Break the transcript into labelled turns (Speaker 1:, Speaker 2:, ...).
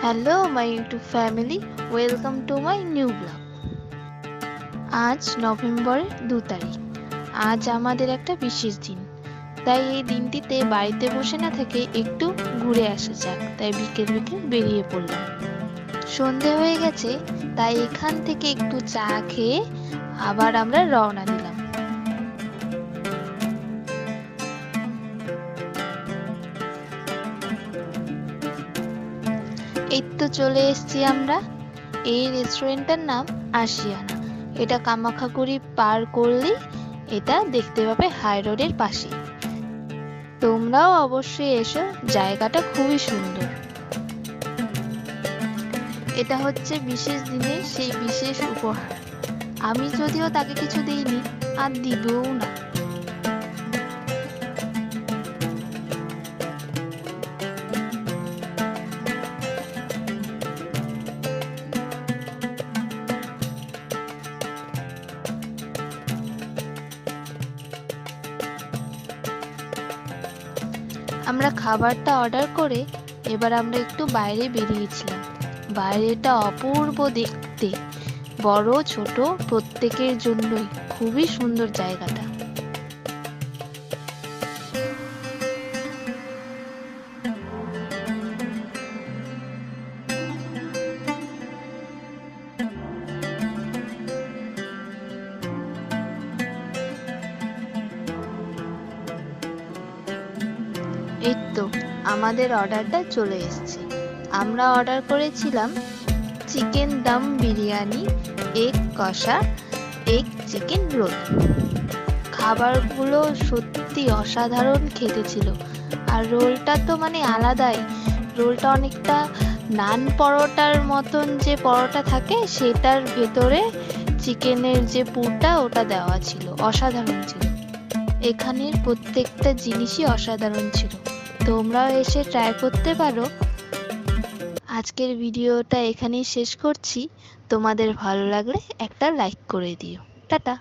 Speaker 1: Hello my YouTube family, welcome to my new blog. আজ নভেম্বরের 2 তারিখ। আজ আমাদের একটা বিশেষ দিন, তাই এই দিনটিতে বাড়িতে বসে না থেকে একটু ঘুরে আসা যাক, তাই বিকেল বিকেল বেরিয়ে পড়লাম। সন্ধে হয়ে গেছে, তাই এখান থেকে একটু চা খেয়ে আবার আমরা রওনা দিলাম। এই তো চলে এসেছি আমরা। এই রেস্টুরেন্টটার নাম আশিয়ানা। এটা কামাখ্যাগুড়ি পার করলেই এটা দেখতে পাবে হাই রোডের পাশে। তোমরাও অবশ্যই এসো, জায়গাটা খুবই সুন্দর। এটা হচ্ছে বিশেষ দিনের সেই বিশেষ উপহার। আমি যদিও তাকে কিছু দিইনি, আর দিবেও না। আমরা খাবারটা অর্ডার করে এবার আমরা একটু বাইরে বেরিয়েছিলাম। বাইরেটা অপূর্ব দেখতে, বড় ছোট প্রত্যেকের জন্যই খুবই সুন্দর জায়গাটা। এই তো আমাদের অর্ডারটা চলে এসেছে। আমরা অর্ডার করেছিলাম চিকেন দম বিরিয়ানি, এগ কষা, এগ চিকেন রোল। খাবারগুলো সত্যি অসাধারণ খেতে ছিল। আর রোলটা তো মানে আলাদাই। রোলটা অনেকটা নান পরোটার মতন, যে পরোটা থাকে সেটার ভেতরে চিকেনের যে পুরটা ওটা দেওয়া ছিল, অসাধারণ ছিল। এখানের প্রত্যেকটা জিনিসই অসাধারণ ছিল, তোমরাও এসে ট্রাই করতে পারো। আজকের ভিডিওটা এখানেই শেষ করছি। তোমাদের ভালো লাগলে একটা লাইক করে দিও। টাটা।